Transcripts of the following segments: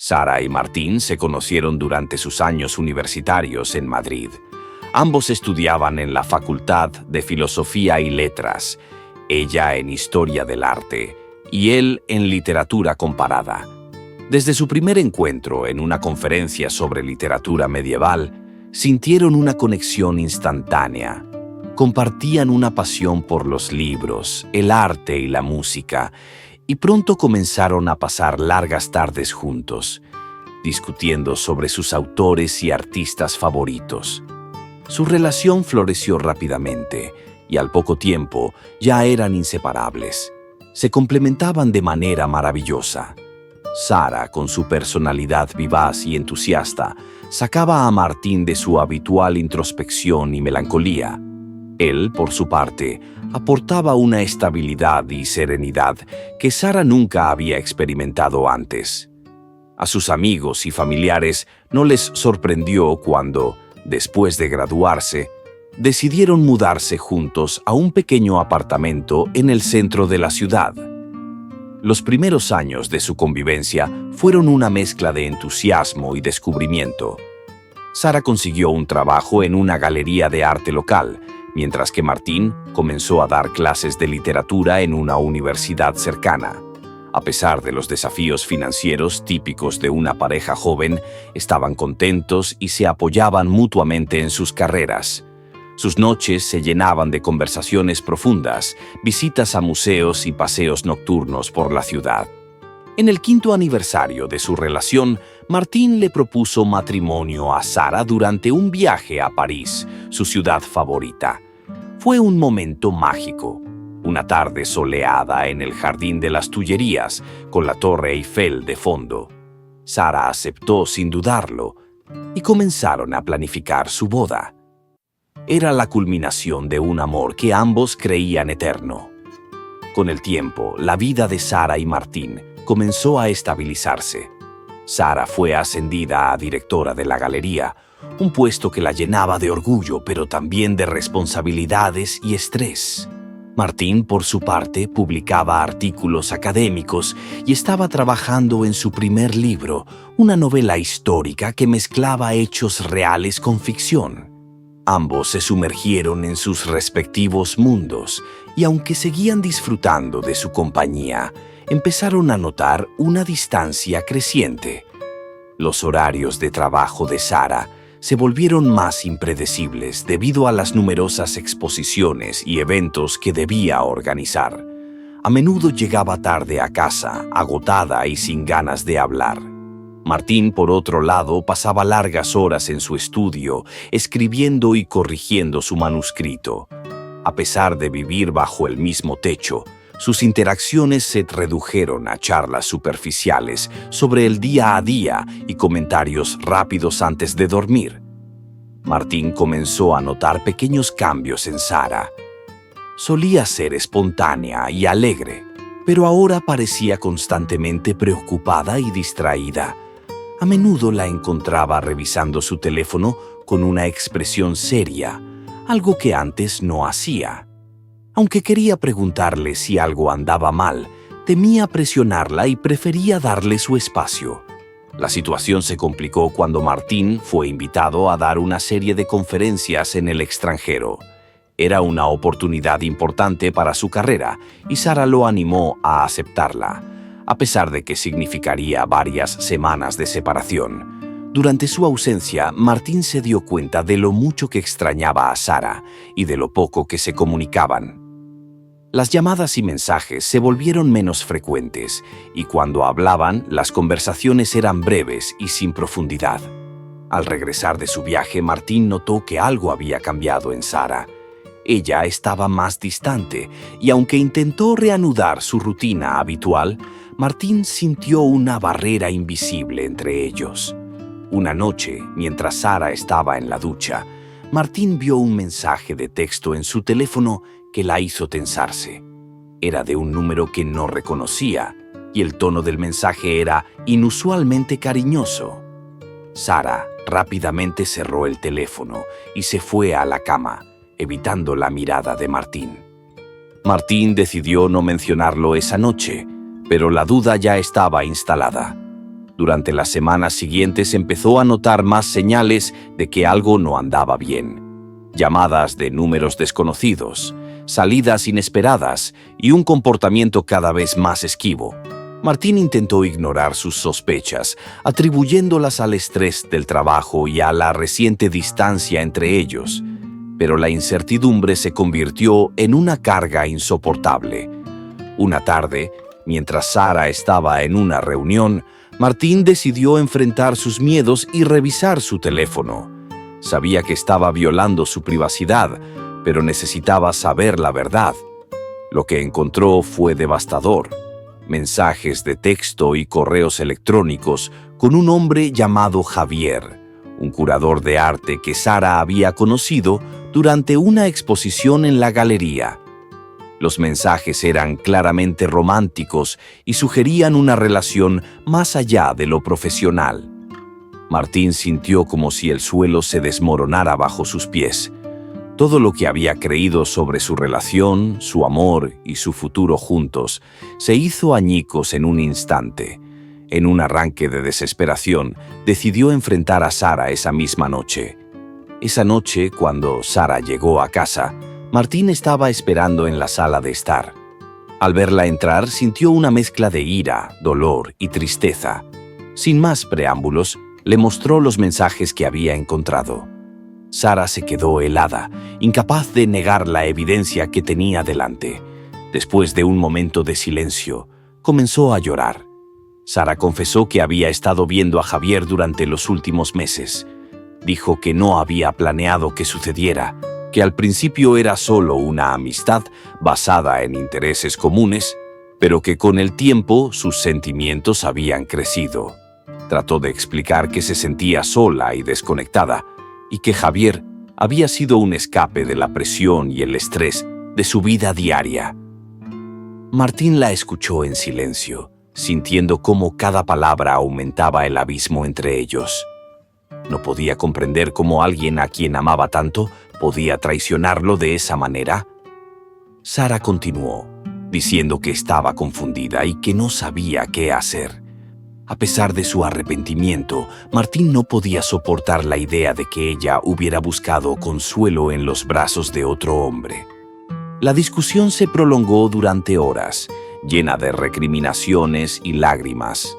Sara y Martín se conocieron durante sus años universitarios en Madrid. Ambos estudiaban en la Facultad de Filosofía y Letras, ella en Historia del Arte y él en Literatura Comparada. Desde su primer encuentro en una conferencia sobre literatura medieval, sintieron una conexión instantánea. Compartían una pasión por los libros, el arte y la música, y pronto comenzaron a pasar largas tardes juntos, discutiendo sobre sus autores y artistas favoritos. Su relación floreció rápidamente, y al poco tiempo ya eran inseparables. Se complementaban de manera maravillosa. Sara, con su personalidad vivaz y entusiasta, sacaba a Martín de su habitual introspección y melancolía. Él, por su parte, aportaba una estabilidad y serenidad que Sara nunca había experimentado antes. A sus amigos y familiares no les sorprendió cuando, después de graduarse, decidieron mudarse juntos a un pequeño apartamento en el centro de la ciudad. Los primeros años de su convivencia fueron una mezcla de entusiasmo y descubrimiento. Sara consiguió un trabajo en una galería de arte local, mientras que Martín comenzó a dar clases de literatura en una universidad cercana. A pesar de los desafíos financieros típicos de una pareja joven, estaban contentos y se apoyaban mutuamente en sus carreras. Sus noches se llenaban de conversaciones profundas, visitas a museos y paseos nocturnos por la ciudad. En el 5º aniversario de su relación, Martín le propuso matrimonio a Sara durante un viaje a París, su ciudad favorita. Fue un momento mágico. Una tarde soleada en el Jardín de las Tullerías, con la Torre Eiffel de fondo. Sara aceptó sin dudarlo, y comenzaron a planificar su boda. Era la culminación de un amor que ambos creían eterno. Con el tiempo, la vida de Sara y Martín comenzó a estabilizarse. Sara fue ascendida a directora de la galería, un puesto que la llenaba de orgullo, pero también de responsabilidades y estrés. Martín, por su parte, publicaba artículos académicos y estaba trabajando en su primer libro, una novela histórica que mezclaba hechos reales con ficción. Ambos se sumergieron en sus respectivos mundos y, aunque seguían disfrutando de su compañía, empezaron a notar una distancia creciente. Los horarios de trabajo de Sara se volvieron más impredecibles debido a las numerosas exposiciones y eventos que debía organizar. A menudo llegaba tarde a casa, agotada y sin ganas de hablar. Martín, por otro lado, pasaba largas horas en su estudio, escribiendo y corrigiendo su manuscrito. A pesar de vivir bajo el mismo techo, sus interacciones se redujeron a charlas superficiales sobre el día a día y comentarios rápidos antes de dormir. Martín comenzó a notar pequeños cambios en Sara. Solía ser espontánea y alegre, pero ahora parecía constantemente preocupada y distraída. A menudo la encontraba revisando su teléfono con una expresión seria, algo que antes no hacía. Aunque quería preguntarle si algo andaba mal, temía presionarla y prefería darle su espacio. La situación se complicó cuando Martín fue invitado a dar una serie de conferencias en el extranjero. Era una oportunidad importante para su carrera y Sara lo animó a aceptarla, a pesar de que significaría varias semanas de separación. Durante su ausencia, Martín se dio cuenta de lo mucho que extrañaba a Sara y de lo poco que se comunicaban. Las llamadas y mensajes se volvieron menos frecuentes y cuando hablaban, las conversaciones eran breves y sin profundidad. Al regresar de su viaje, Martín notó que algo había cambiado en Sara. Ella estaba más distante y aunque intentó reanudar su rutina habitual, Martín sintió una barrera invisible entre ellos. Una noche, mientras Sara estaba en la ducha, Martín vio un mensaje de texto en su teléfono que la hizo tensarse. Era de un número que no reconocía y el tono del mensaje era inusualmente cariñoso. Sara rápidamente cerró el teléfono y se fue a la cama, evitando la mirada de Martín. Martín decidió no mencionarlo esa noche, pero la duda ya estaba instalada. Durante las semanas siguientes empezó a notar más señales de que algo no andaba bien. Llamadas de números desconocidos, salidas inesperadas y un comportamiento cada vez más esquivo. Martín intentó ignorar sus sospechas, atribuyéndolas al estrés del trabajo y a la reciente distancia entre ellos. Pero la incertidumbre se convirtió en una carga insoportable. Una tarde, mientras Sara estaba en una reunión, Martín decidió enfrentar sus miedos y revisar su teléfono. Sabía que estaba violando su privacidad, pero necesitaba saber la verdad. Lo que encontró fue devastador. Mensajes de texto y correos electrónicos con un hombre llamado Javier, un curador de arte que Sara había conocido durante una exposición en la galería. Los mensajes eran claramente románticos y sugerían una relación más allá de lo profesional. Martín sintió como si el suelo se desmoronara bajo sus pies. Todo lo que había creído sobre su relación, su amor y su futuro juntos se hizo añicos en un instante. En un arranque de desesperación, decidió enfrentar a Sara esa misma noche. Esa noche, cuando Sara llegó a casa, Martín estaba esperando en la sala de estar. Al verla entrar, sintió una mezcla de ira, dolor y tristeza. Sin más preámbulos, le mostró los mensajes que había encontrado. Sara se quedó helada, incapaz de negar la evidencia que tenía delante. Después de un momento de silencio, comenzó a llorar. Sara confesó que había estado viendo a Javier durante los últimos meses. Dijo que no había planeado que sucediera, que al principio era solo una amistad basada en intereses comunes, pero que con el tiempo sus sentimientos habían crecido. Trató de explicar que se sentía sola y desconectada, y que Javier había sido un escape de la presión y el estrés de su vida diaria. Martín la escuchó en silencio, sintiendo cómo cada palabra aumentaba el abismo entre ellos. No podía comprender cómo alguien a quien amaba tanto podía traicionarlo de esa manera. Sara continuó, diciendo que estaba confundida y que no sabía qué hacer. A pesar de su arrepentimiento, Martín no podía soportar la idea de que ella hubiera buscado consuelo en los brazos de otro hombre. La discusión se prolongó durante horas, llena de recriminaciones y lágrimas.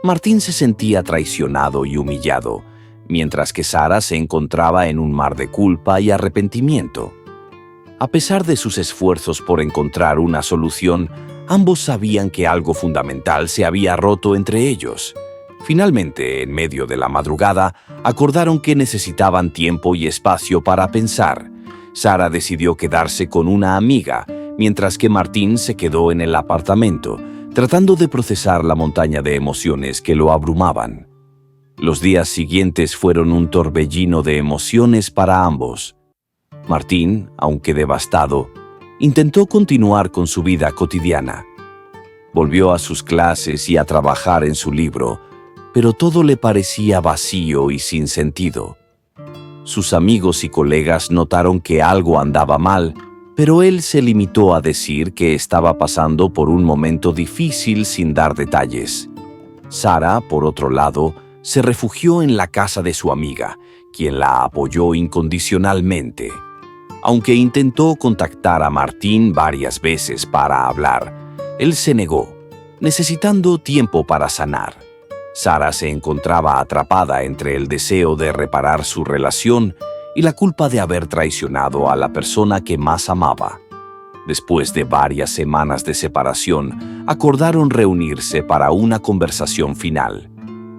Martín se sentía traicionado y humillado, mientras que Sara se encontraba en un mar de culpa y arrepentimiento. A pesar de sus esfuerzos por encontrar una solución, ambos sabían que algo fundamental se había roto entre ellos. Finalmente, en medio de la madrugada, acordaron que necesitaban tiempo y espacio para pensar. Sara decidió quedarse con una amiga, mientras que Martín se quedó en el apartamento, tratando de procesar la montaña de emociones que lo abrumaban. Los días siguientes fueron un torbellino de emociones para ambos. Martín, aunque devastado, intentó continuar con su vida cotidiana. Volvió a sus clases y a trabajar en su libro, pero todo le parecía vacío y sin sentido. Sus amigos y colegas notaron que algo andaba mal, pero él se limitó a decir que estaba pasando por un momento difícil sin dar detalles. Sara, por otro lado, se refugió en la casa de su amiga, quien la apoyó incondicionalmente. Aunque intentó contactar a Martín varias veces para hablar, él se negó, necesitando tiempo para sanar. Sara se encontraba atrapada entre el deseo de reparar su relación y la culpa de haber traicionado a la persona que más amaba. Después de varias semanas de separación, acordaron reunirse para una conversación final.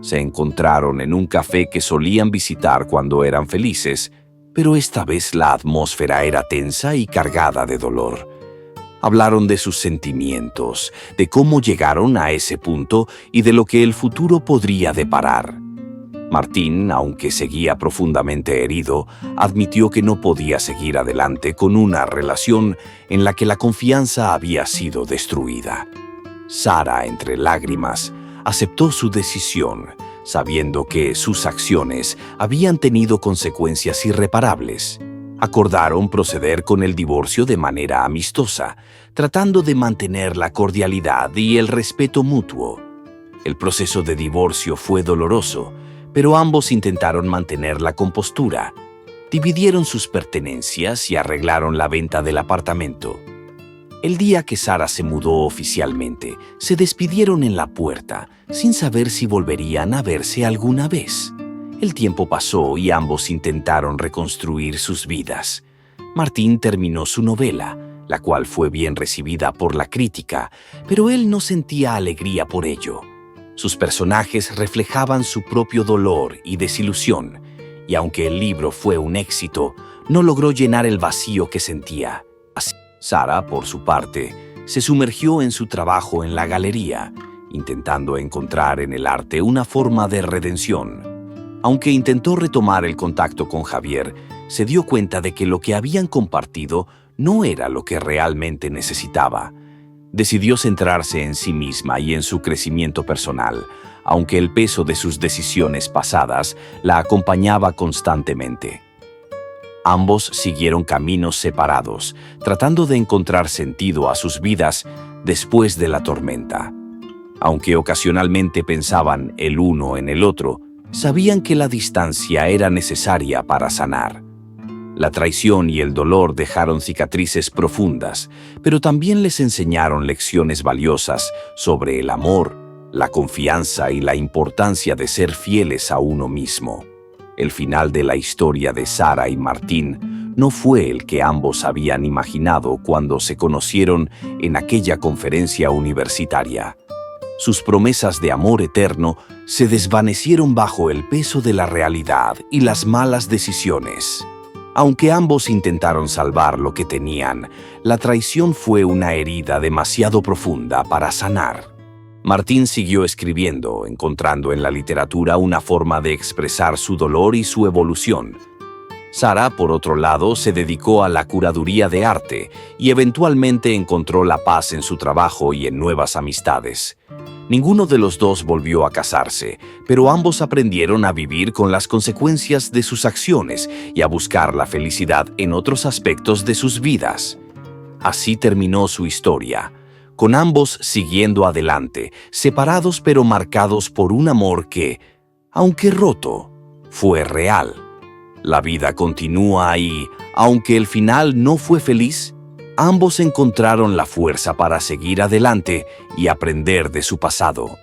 Se encontraron en un café que solían visitar cuando eran felices, pero esta vez la atmósfera era tensa y cargada de dolor. Hablaron de sus sentimientos, de cómo llegaron a ese punto y de lo que el futuro podría deparar. Martín, aunque seguía profundamente herido, admitió que no podía seguir adelante con una relación en la que la confianza había sido destruida. Sara, entre lágrimas, aceptó su decisión, sabiendo que sus acciones habían tenido consecuencias irreparables. Acordaron proceder con el divorcio de manera amistosa, tratando de mantener la cordialidad y el respeto mutuo. El proceso de divorcio fue doloroso, pero ambos intentaron mantener la compostura. Dividieron sus pertenencias y arreglaron la venta del apartamento. El día que Sara se mudó oficialmente, se despidieron en la puerta, sin saber si volverían a verse alguna vez. El tiempo pasó y ambos intentaron reconstruir sus vidas. Martín terminó su novela, la cual fue bien recibida por la crítica, pero él no sentía alegría por ello. Sus personajes reflejaban su propio dolor y desilusión, y aunque el libro fue un éxito, no logró llenar el vacío que sentía. Así, Sara, por su parte, se sumergió en su trabajo en la galería, intentando encontrar en el arte una forma de redención. Aunque intentó retomar el contacto con Javier, se dio cuenta de que lo que habían compartido no era lo que realmente necesitaba. Decidió centrarse en sí misma y en su crecimiento personal, aunque el peso de sus decisiones pasadas la acompañaba constantemente. Ambos siguieron caminos separados, tratando de encontrar sentido a sus vidas después de la tormenta. Aunque ocasionalmente pensaban el uno en el otro, sabían que la distancia era necesaria para sanar. La traición y el dolor dejaron cicatrices profundas, pero también les enseñaron lecciones valiosas sobre el amor, la confianza y la importancia de ser fieles a uno mismo. El final de la historia de Sara y Martín no fue el que ambos habían imaginado cuando se conocieron en aquella conferencia universitaria. Sus promesas de amor eterno se desvanecieron bajo el peso de la realidad y las malas decisiones. Aunque ambos intentaron salvar lo que tenían, la traición fue una herida demasiado profunda para sanar. Martín siguió escribiendo, encontrando en la literatura una forma de expresar su dolor y su evolución. Sara, por otro lado, se dedicó a la curaduría de arte y eventualmente encontró la paz en su trabajo y en nuevas amistades. Ninguno de los dos volvió a casarse, pero ambos aprendieron a vivir con las consecuencias de sus acciones y a buscar la felicidad en otros aspectos de sus vidas. Así terminó su historia, con ambos siguiendo adelante, separados pero marcados por un amor que, aunque roto, fue real. La vida continúa y, aunque el final no fue feliz, ambos encontraron la fuerza para seguir adelante y aprender de su pasado.